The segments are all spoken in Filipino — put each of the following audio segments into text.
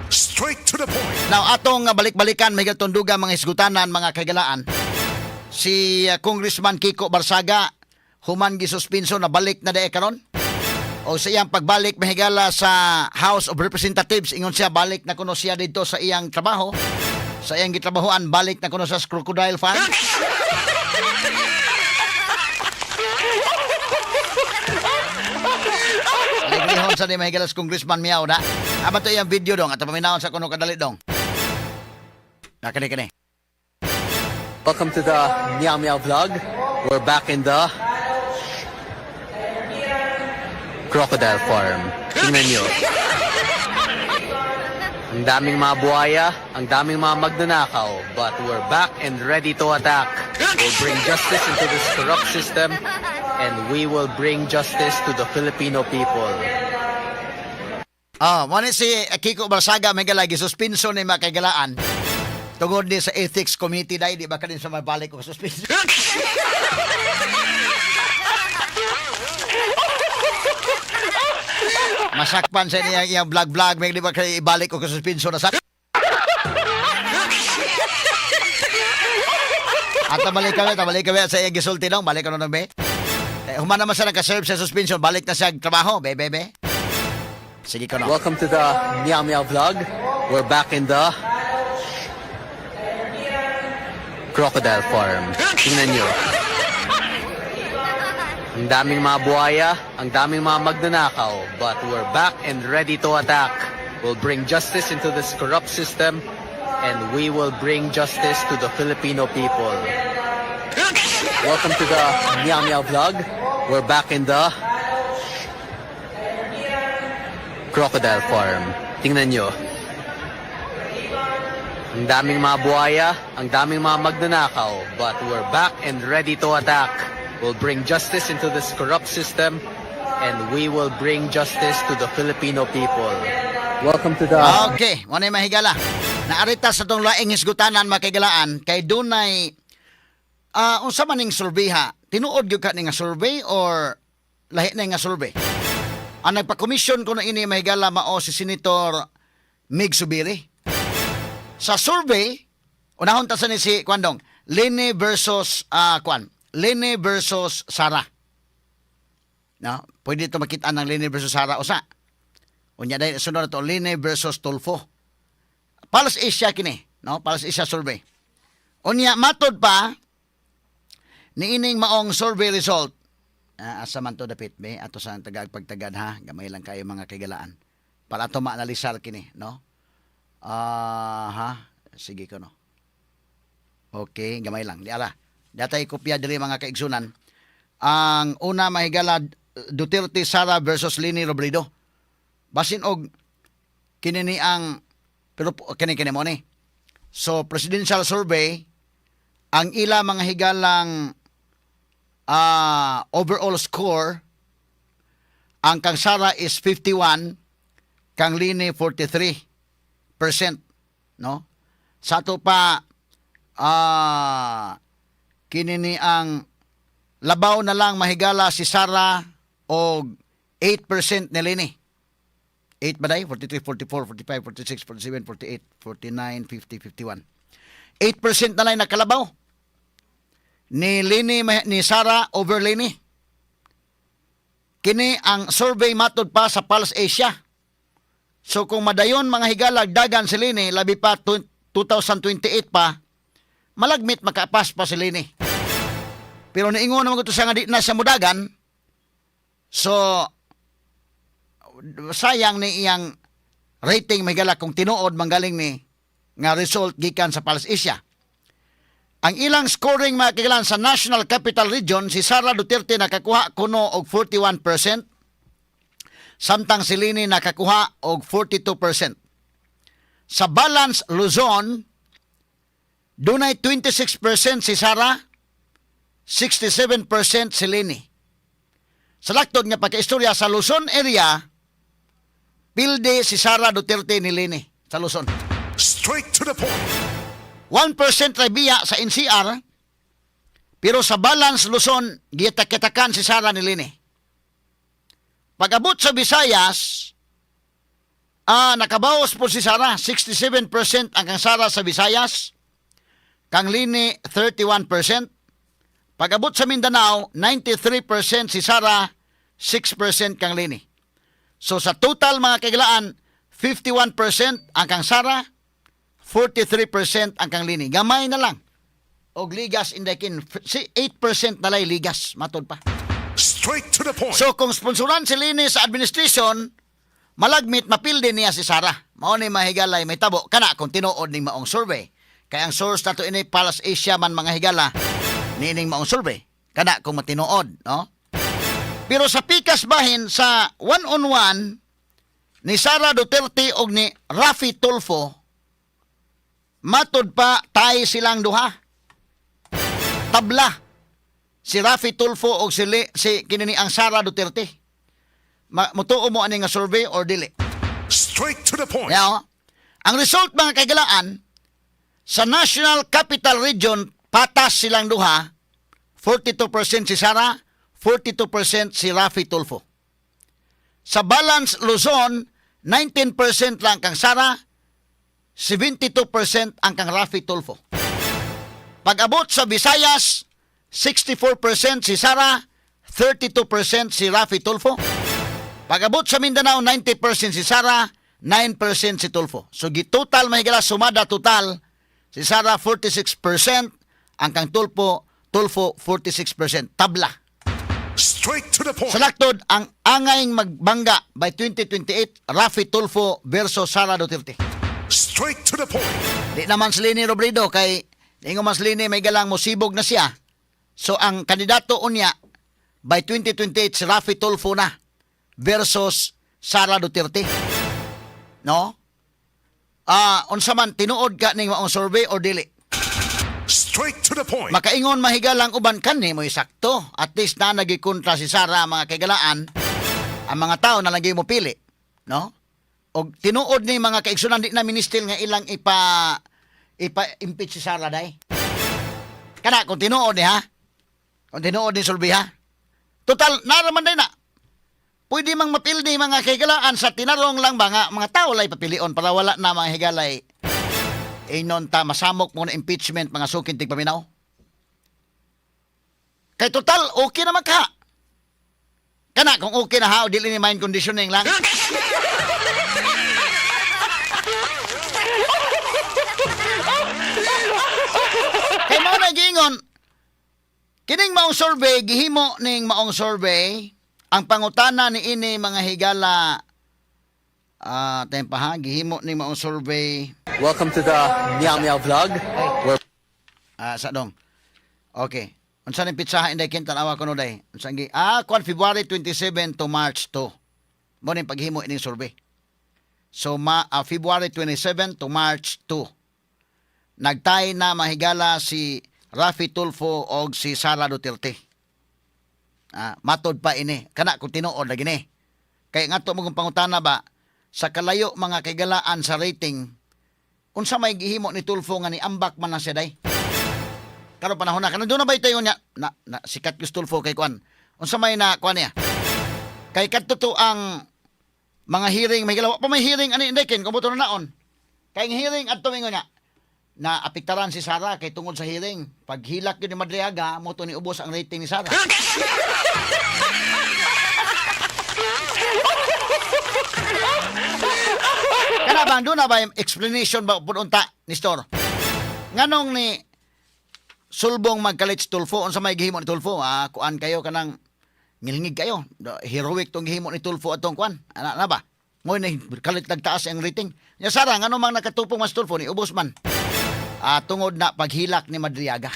Straight to the point. Now, atong balik-balikan, may tundugan mga isgutanan, mga kagalaan. Si Congressman Kiko Barsaga, human gisuspinso na balik na dae karon. O sa iyang pagbalik, mahigala sa House of Representatives, ingon siya, balik na kuno siya dito sa iyang trabaho. Sa iyang gitrabahoan, balik na kuno sa Crocodile Farm. Naglihon sa di mahigala sa Congressman Miao na. Aba to iyang video dong, at paminahon sa kuno kadali dong. Nakani-kani. Welcome to the Meow Meow vlog. We're back in the Crocodile Farm. Tingnan nyo. Ang daming mga buhaya, ang daming mga magnanakaw, but we're back and ready to attack. We'll bring justice into this corrupt system, and we will bring justice to the Filipino people. Muna si Kiko Barsaga may galagi suspenso ni makagalaan. Tungod ni sa Ethics Committee dahil di ba ka din sa mabalik ko suspenso. Masakpan sa iyang vlog-vlog may di ba kayo ibalik ko suspenso na sak. At tabalik kami sa iyang gisulti dong, balik ko na be. Human naman siya nagka-serve sa suspension, balik na siya trabaho, bebe. Sige ko na. Welcome to the Meow Meow vlog. We're back in the Crocodile Farm. Tingnan nyo. Ang daming mga buhaya, ang daming mga magnanakaw, but we're back and ready to attack. We'll bring justice into this corrupt system, and we will bring justice to the Filipino people. Welcome to the Meow Meow vlog. We're back in the Crocodile Farm. Tingnan nyo. Ang daming mga buhaya, ang daming mga magnanakaw, but we're back and ready to attack. We'll bring justice into this corrupt system, and we will bring justice to the Filipino people. Welcome to the... Okay, muna yung mahigala. Naarita sa itong laing hisgutanan makigalaan, kay dunay, unsa man ning surveyha, tinuod yung ka nga survey or lahi na nga survey? Ang nagpa-commission ko na ini mahigala mao si Senator Mig Subiri. Sa survey, unahon ta sa ni si Kwandong, Lene versus Lene versus Sara. No, pwede ito makita ng Lene versus Sara usa. Unya dahil sunod na ito, Lene versus Tulfo. Pulse Asia kini, no? Pulse Asia survey. Unya matod pa ni ining maong survey result. Asa man to dapit be ato sa pagtagad ha, gamay lang kayo mga kagalaan. Para ato maanalisar kini, no? Sige ko no. Okay, gamay lang. Di ala. Datay kopya diri mga kaigsunan. Ang una mahigala Duterte Sara versus Leni Robredo. Basin og kinini ang pero kini mo ni. So presidential survey ang ila mga higalang overall score ang kang Sara is 51, kang Leni 43%, no? Sa to pa kinini ang labaw na lang mahigala si Sara og 8% ni Leni. 8 ba day? 43, 44, 45, 46, 47, 48, 49, 50, 51. 8% na lang nakalabaw ni Leni ni Sara over Leni. Kini ang survey matod pa sa Pulse Asia. So kung madayon mga higalag dagan si Leni, labi pa 2028 pa, malagmit makapas pa si Leni. Pero niingon naman ko ito siya nga di na sa mudagan, so sayang ni iyang rating mahigala kung tinuod manggaling ni nga result gikan sa Pulse Asia. Ang ilang scoring makikilan sa National Capital Region, si Sara Duterte nakakuha kuno og 41%, samtang si Leni nakakuha og 42%. Sa Balance Luzon, dunay 26% si Sara, 67% si Leni. Sa laktod nga pagkaistorya sa Luzon area, pilde si Sara Duterte ni Leni sa Luzon. Straight to the point. 1% rabiya sa NCR, pero sa Balance Luzon, gitak-kitakan si Sara ni Leni. Pag-abot sa Visayas, Nakabawas po si Sara, 67% ang kang Sara sa Visayas, kang Lini 31%. Pag-abot sa Mindanao, 93% si Sara, 6% kang Lini. So sa total mga kaigalaan, 51% ang kang Sara, 43% ang kang Lini. Gamay na lang. Og ligas indekin, 8% nalay ligas, matod pa. Straight to the point. So kung sponsoran si Lini sa administration, malagmit mapildi niya si Sara. Mao ni mahigalay may tabo kana kung tinuod ning maong survey. Kaya ang source nato ini Palace Asia man mga higala nining maong survey. Kana kung matinuod, no? Pero sa pikas bahin sa one-on-one ni Sara Duterte og ni Raffy Tulfo, matod pa tay silang duha. Tabla si Raffy Tulfo og si kinini ang Sara Duterte. Mutuo mo ani nga survey or dili? Straight to the point. Yeah, ang result mga kaigalaan, sa National Capital Region, patas silang duha, 42% si Sara, 42% si Raffy Tulfo. Sa Balance Luzon, 19% lang kang Sara, 72% ang kang Raffy Tulfo. Pag-abot sa Visayas, 64% si Sara, 32% si Raffy Tulfo. Pag-abot sa Mindanao, 90% si Sara, 9% si Tulfo. So, total mahigala, sumada total, si Sara 46%, ang kang Tulfo 46%. Tabla. Straight to the point. Sa laktod, ang angayng magbangga by 2028, Raffy Tulfo versus Sara Duterte. Straight to the point. Di naman si Lini Robredo, kay ingo mas Lini may galang musibog na siya. So, ang kandidato unya, by 2028, si Raffy Tulfo na versus Sara Duterte. No? Unsa man tinuod ka ning maong survey or dili? Straight to the point. Makaingon mahigalang uban kanhi mo sakto. At least na nagikontra si Sara mga kaigalaan. Ang mga tao na lagi mo pili, no? Og tinuod ni mga kaigsunan di na minister nga ilang impeach si Sara day. Kana kung tinuod ni ha? Kung tinuod ni sulbi ha? Total naraman day na. Pwede mang mapildi mga higalaan sa tinarong lang ba nga mga tao lay papilion para wala na mga higalay inon ta masamok mo na impeachment mga sukin tig paminaw. Kay total okay naman ka. Kana kung okay na ha o dili ni mind conditioning lang. Kay mo na giingon kining maong survey gihimo ning maong survey. Ang pangutana ni ini mga higala tempaha gihimo ni maong survey. Welcome to the Meow Meow Vlog. We're Sa dong. Okay. Unsa ning pitsaha inday kin tanawa kuno day? Unsa gi kwan February 27 to March 2. Mo ning paghimo ining survey. So February 27 to March 2. Nagtay na mahigala si Raffy Tulfo og si Sara Duterte. Matod pa ini. Kana kung tinuod lagi ni. Kaya nga ito mong pangutana ba, sa kalayo mga kaigalaan sa rating, unsa may gihimo ni Tulfo nga ni ambak man na siya day? Karon panahon na. Kana doon na ba ito yun niya? Sikat yung Tulfo kay Kwan. Unsa may na Kwan niya? Kay katuto ang mga hearing, may galawa pa may hearing, ano hindi kin, kumuto na naon. Kay hearing at tumingo niya, na apiktaran si Sara kay tungod sa hearing. Pag hilak yun ni Madriaga, mo ni ubos ang rating ni Sara. Kana ba, doon na ba yung explanation ba pununta ni Store? Nganong ni sulbong magkalit si Tulfo, unsa may gihimo ni Tulfo, kuan kayo kanang ngilngig kayo. Heroic tong gihimo ni Tulfo atong kuan. Ana ba? Ngoy na kalit nagtaas ang rating. Nya Sara, ngano mang nakatupong mas Tulfo ni ubos man. Tungod na paghilak ni Madriaga.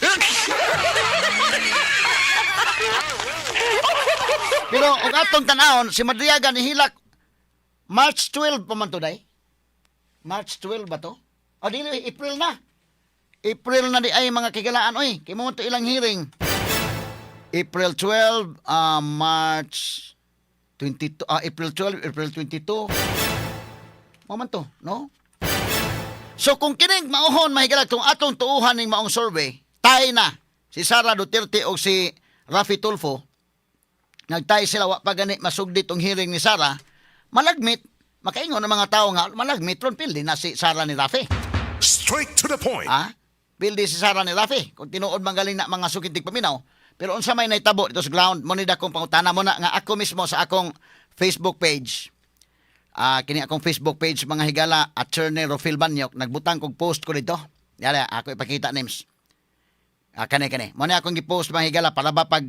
Pero ang atong tanahon, si Madriaga ni hilak March 12 pa man to day. March 12 ba to? O dili, April na. April na di ay mga kigalaan. Oy, kay mo to ilang hearing. April 12, March 22, April 12, April 22. Mo man to, no? So kung kining mauhon mahigalag kung atong tuuhan ning maong survey, tay na si Sara Duterte o si Raffy Tulfo, nagtay sila wa pa gani masugdi tong hearing ni Sara, malagmit Makaingon ng mga tao nga malag Metron pildi na si Sara ni Rafi. Straight to the point. Ha? Pildi si Sara ni Rafi. Kung tinuod man galing na mga sukitig paminaw. Pero unsa may naitabo dito sa ground, mo ni dakong pangutana mo na nga ako mismo sa akong Facebook page. Kini akong Facebook page mga higala, Attorney Rofil Banyok, nagbutang kog post ko dito. Yala, ako ipakita names. Kani. Mo ni akong gi-post mga higala para ba pag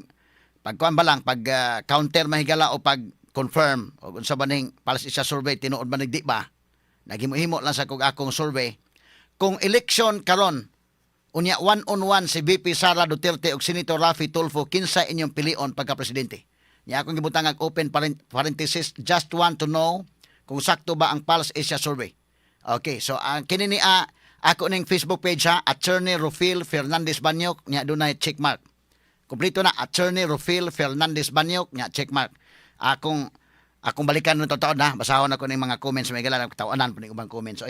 kuan ba lang, pag counter mga higala o pag confirm o unsa ba ning palas isa survey tinuod ba nagdi ba? Naghimo-himo lang sa kog akong survey. Kung election karon unya one-on-one si VP Sara Duterte ug Senator Rafi Tulfo kinsa inyong pilion pagka presidente. Nya akong gibutang ang open parenthesis, just want to know kung sakto ba ang Pulse Asia survey. Okay, so ang kini ni ako ning Facebook page ha, Attorney Rufil Fernandez Banyok, nya dunay check mark. Kompleto na, Attorney Rufil Fernandez Banyok, nya check mark. Akong balikan nung totoo na, basahon ako ng mga comments, may galang, tawanan po ng ibang comments.